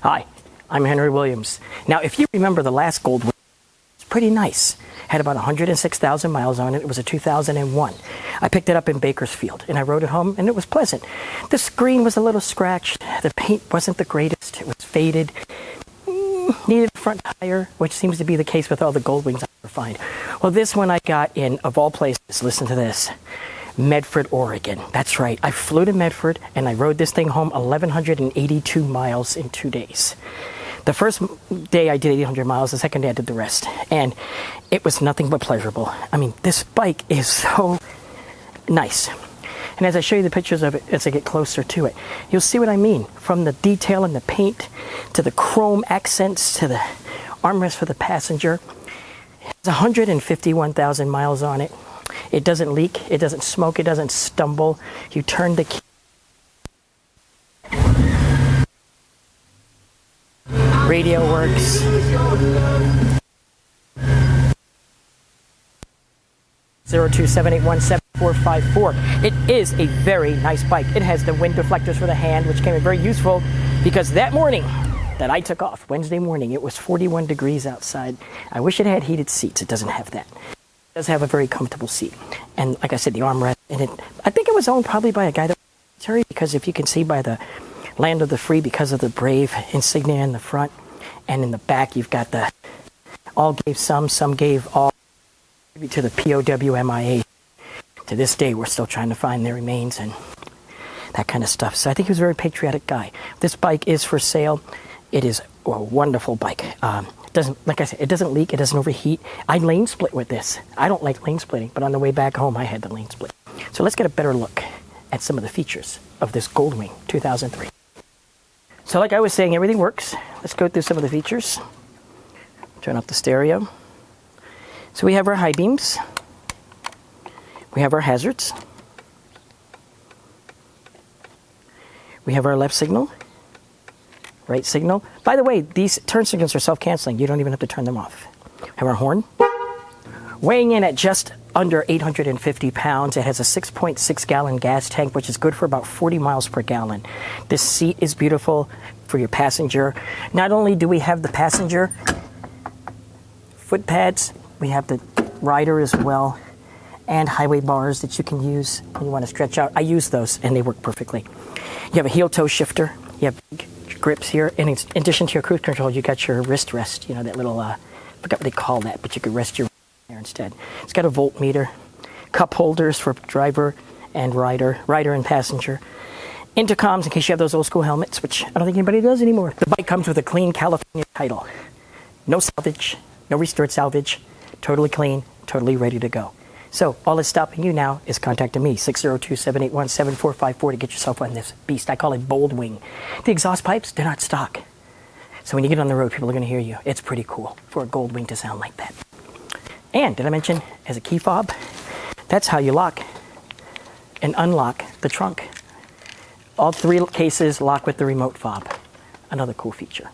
Hi, I'm Henry Williams. Now, if you remember the last Goldwing, it's pretty nice. Had about 106,000 miles on it. It was a 2001. I picked it up in Bakersfield, and I rode it home, and it was pleasant. The screen was a little scratched. The paint wasn't the greatest. It was faded. Needed a front tire, which seems to be the case with all the Goldwings I ever find. Well, this one I got in, of all places, listen to this, Medford, Oregon. That's right. I flew to Medford, and I rode this thing home 1,182 miles in 2 days. The first day I did 800 miles, the second day I did the rest. And it was nothing but pleasurable. I mean, this bike is so nice. And as I show you the pictures of it, as I get closer to it, you'll see what I mean. From the detail in the paint, to the chrome accents, to the armrest for the passenger. It's 151,000 miles on it. It doesn't leak, it doesn't smoke, it doesn't stumble. You turn the key. Radio works. Zero 278174454. It is a very nice bike. It has the wind deflectors for the hand, which came in very useful because that morning that I took off, Wednesday morning, it was 41 degrees outside. I wish it had heated seats. It doesn't have that. It does have a very comfortable seat. And like I said, the armrest, and I think it was owned probably by a guy that was military, because if you can see by the Land of the Free, because of the Brave insignia in the front, and in the back you've got the all gave some gave all, to the POWMIA. To this day, we're still trying to find their remains and that kind of stuff. So I think he was a very patriotic guy. This bike is for sale. It is a wonderful bike. It doesn't, like I said, it doesn't leak. It doesn't overheat. I lane split with this. I don't like lane splitting, but on the way back home, I had the lane split. So let's get a better look at some of the features of this Goldwing 2003. So like I was saying, everything works. Let's go through some of the features. Turn off the stereo. So we have our high beams. We have our hazards. We have our left signal, right signal. By the way, these turn signals are self-canceling. You don't even have to turn them off. We have our horn. Weighing in at just under 850 pounds, it has a 6.6 gallon gas tank, which is good for about 40 miles per gallon. This seat is beautiful for your passenger. Not only do we have the passenger foot pads, we have the rider as well, and highway bars that you can use when you want to stretch out. I use those, and they work perfectly. You have a heel-toe shifter. You have grips here, and in addition to your cruise control, you got your wrist rest. You know, that little, I forgot what they call that, but you could rest your there instead. It's got a voltmeter, cup holders for driver and rider and passenger. Intercoms in case you have those old school helmets, which I don't think anybody does anymore. The bike comes with a clean California title. No salvage, no restored salvage, totally clean, totally ready to go. So all that's stopping you now is contacting me, 602-781-7454 to get yourself on this beast. I call it Goldwing. The exhaust pipes, they're not stock. So when you get on the road, people are going to hear you. It's pretty cool for a Goldwing to sound like that. And did I mention, as a key fob, that's how you lock and unlock the trunk. All three cases lock with the remote fob. Another cool feature.